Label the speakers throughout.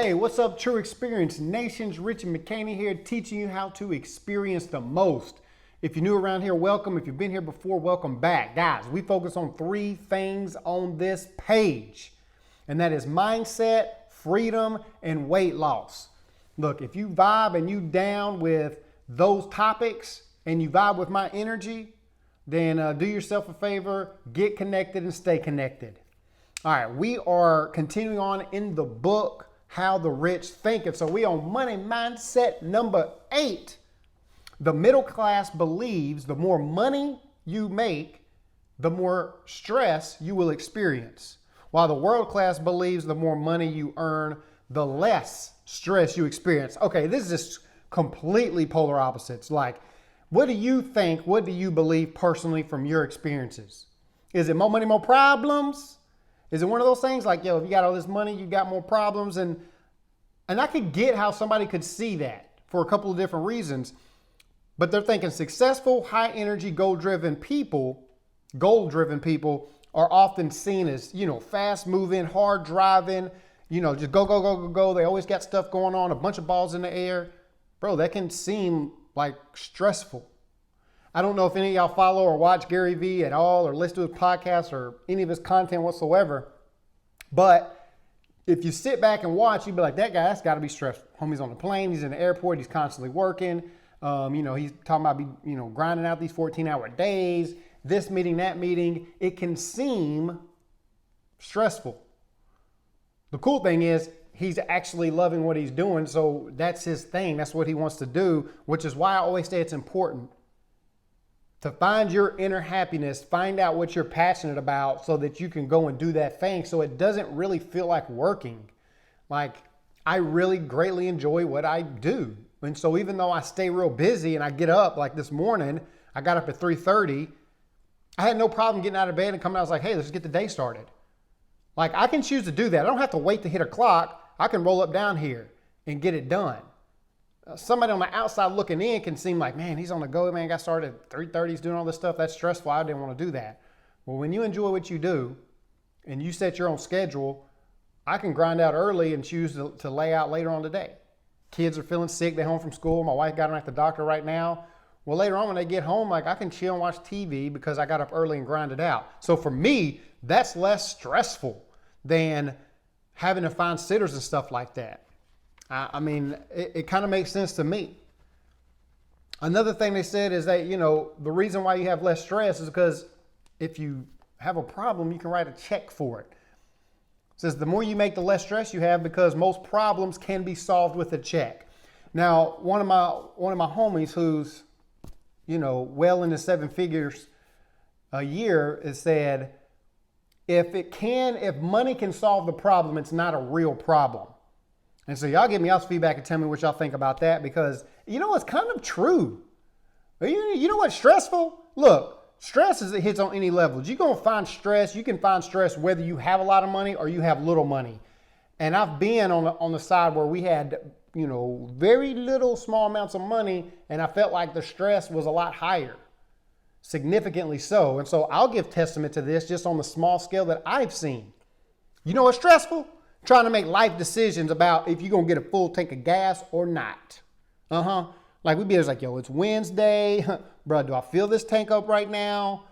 Speaker 1: Hey, what's up, TruExperience Nations? Richard McCaney here, teaching you how to experience the most. If you're new around here, welcome. If you've been here before, welcome back. Guys, we focus on three things on this page, and that is mindset, freedom, and weight loss. Look, if you vibe and you down with those topics and you vibe with my energy, then do yourself a favor, get connected and stay connected. All right, we are continuing on in the book, How the Rich Think. And so we on money mindset number 8. The middle class believes the more money you make, the more stress you will experience. While the world class believes the more money you earn, the less stress you experience. Okay, this is just completely polar opposites. Like, what do you think? What do you believe personally from your experiences? Is it more money, more problems? Is it one of those things like, yo, if you got all this money, you got more problems? And I could get how somebody could see that for a couple of different reasons, but they're thinking successful, high energy, goal-driven people are often seen as, fast moving, hard driving, just go, go, go, go, go. They always got stuff going on, a bunch of balls in the air. Bro, that can seem like stressful. I don't know if any of y'all follow or watch Gary Vee at all or listen to his podcast or any of his content whatsoever. But if you sit back and watch, you'd be like, that guy, that's got to be stressful. Homie's on the plane. He's in the airport. He's constantly working. He's talking about, grinding out these 14-hour days, this meeting, that meeting. It can seem stressful. The cool thing is he's actually loving what he's doing. So that's his thing. That's what he wants to do, which is why I always say it's important to find your inner happiness, find out what you're passionate about so that you can go and do that thing so it doesn't really feel like working. Like, I really greatly enjoy what I do. And so even though I stay real busy and I get up, like this morning, I got up at 3:30, I had no problem getting out of bed and coming out. I was like, hey, let's get the day started. Like, I can choose to do that. I don't have to wait to hit a clock. I can roll up down here and get it done. Somebody on the outside looking in can seem like, man, he's on the go, man, got started at 3:30, he's doing all this stuff. That's stressful. I didn't want to do that. Well, when you enjoy what you do and you set your own schedule, I can grind out early and choose to lay out later on today. Kids are feeling sick. They're home from school. My wife got them at the doctor right now. Well, later on when they get home, like, I can chill and watch TV because I got up early and grinded out. So for me, that's less stressful than having to find sitters and stuff like that. It kind of makes sense to me. Another thing they said is that, the reason why you have less stress is because if you have a problem, you can write a check for it. It says the more you make, the less stress you have because most problems can be solved with a check. Now, one of my homies who's, well into 7 figures a year has said, if money can solve the problem, it's not a real problem. And so y'all give me y'all's feedback and tell me what y'all think about that, because it's kind of true. You know what's stressful? Look, stress hits on any levels. You're going to find stress. You can find stress whether you have a lot of money or you have little money. And I've been on the side where we had, very little small amounts of money, and I felt like the stress was a lot higher, significantly so. And so I'll give testament to this just on the small scale that I've seen. You know what's stressful? Trying to make life decisions about if you're going to get a full tank of gas or not. Like, we'd be like, yo, it's Wednesday. Bro, do I fill this tank up right now?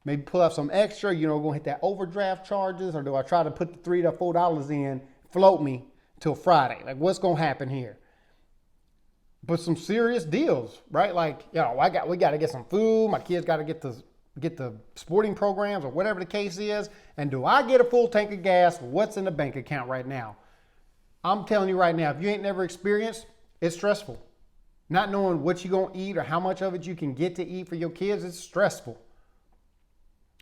Speaker 1: Maybe pull out some extra, going to hit that overdraft charges, or do I try to put the $3 to $4 in, float me till Friday? Like, what's going to happen here? But some serious deals, right? Like, we got to get some food. My kids got to get the sporting programs or whatever the case is. And do I get a full tank of gas? What's in the bank account right now? I'm telling you right now, if you ain't never experienced, it's stressful. Not knowing what you're going to eat or how much of it you can get to eat for your kids, it's stressful.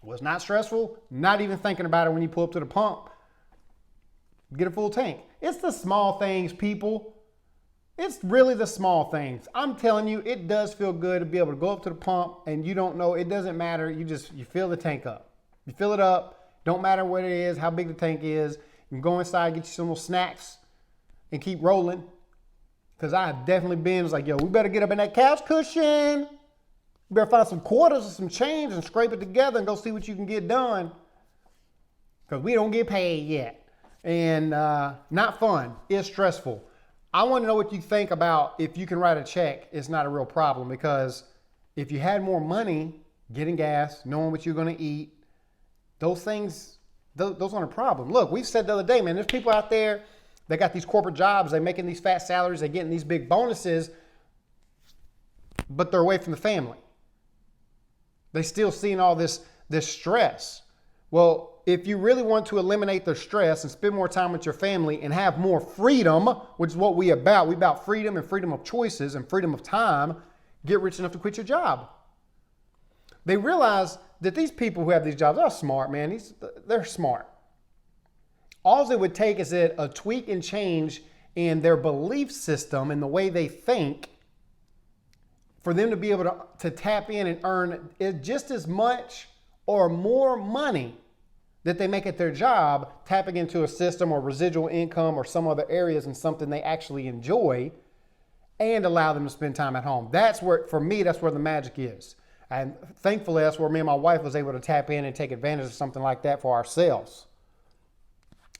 Speaker 1: What's not stressful? Not even thinking about it when you pull up to the pump. Get a full tank. It's the small things, people. It's really the small things. I'm telling you, it does feel good to be able to go up to the pump and you don't know, it doesn't matter. You fill the tank up. You fill it up. Don't matter what it is, how big the tank is. You can go inside, get you some little snacks and keep rolling. Because I have definitely been, it's like, yo, we better get up in that couch cushion. You better find some quarters or some change and scrape it together and go see what you can get done. Because we don't get paid yet. and not fun. It's stressful. I want to know what you think about if you can write a check, it's not a real problem, because if you had more money, getting gas, knowing what you're going to eat, those things, those aren't a problem. Look, we've said the other day, man, there's people out there that got these corporate jobs, they're making these fat salaries, they're getting these big bonuses, but they're away from the family. They still seeing all this stress. Well, if you really want to eliminate the stress and spend more time with your family and have more freedom, which is what we about freedom and freedom of choices and freedom of time, get rich enough to quit your job. They realize that these people who have these jobs are smart, man. They're smart. All it would take is a tweak and change in their belief system and the way they think for them to be able to tap in and earn just as much or more money that they make at their job, tapping into a system or residual income or some other areas and something they actually enjoy, and allow them to spend time at home. That's where, for me, that's where the magic is. And thankfully, that's where me and my wife was able to tap in and take advantage of something like that for ourselves.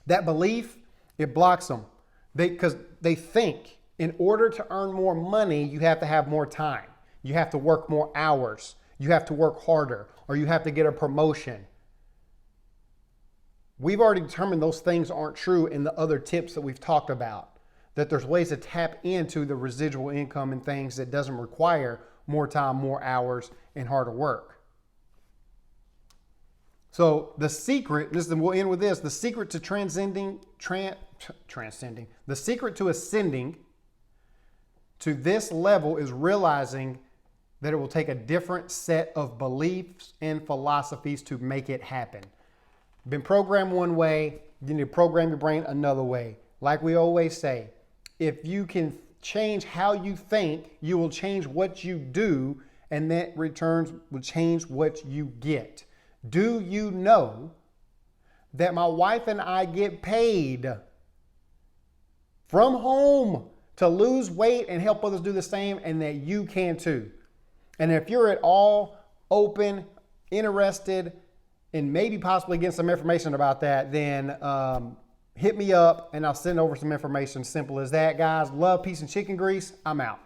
Speaker 1: That belief, it blocks them. Because they think in order to earn more money, you have to have more time. You have to work more hours. You have to work harder, or you have to get a promotion. We've already determined those things aren't true in the other tips that we've talked about. That there's ways to tap into the residual income and things that doesn't require more time, more hours, and harder work. So the secret, we'll end with this, the secret to the secret to ascending to this level is realizing that it will take a different set of beliefs and philosophies to make it happen. Been programmed one way, you need to program your brain another way. Like we always say, if you can change how you think, you will change what you do, and that returns will change what you get. Do you know that my wife and I get paid from home to lose weight and help others do the same, and that you can too? And if you're at all open, interested, and maybe possibly getting some information about that, then hit me up and I'll send over some information. Simple as that, guys. Love, peace, and chicken grease. I'm out.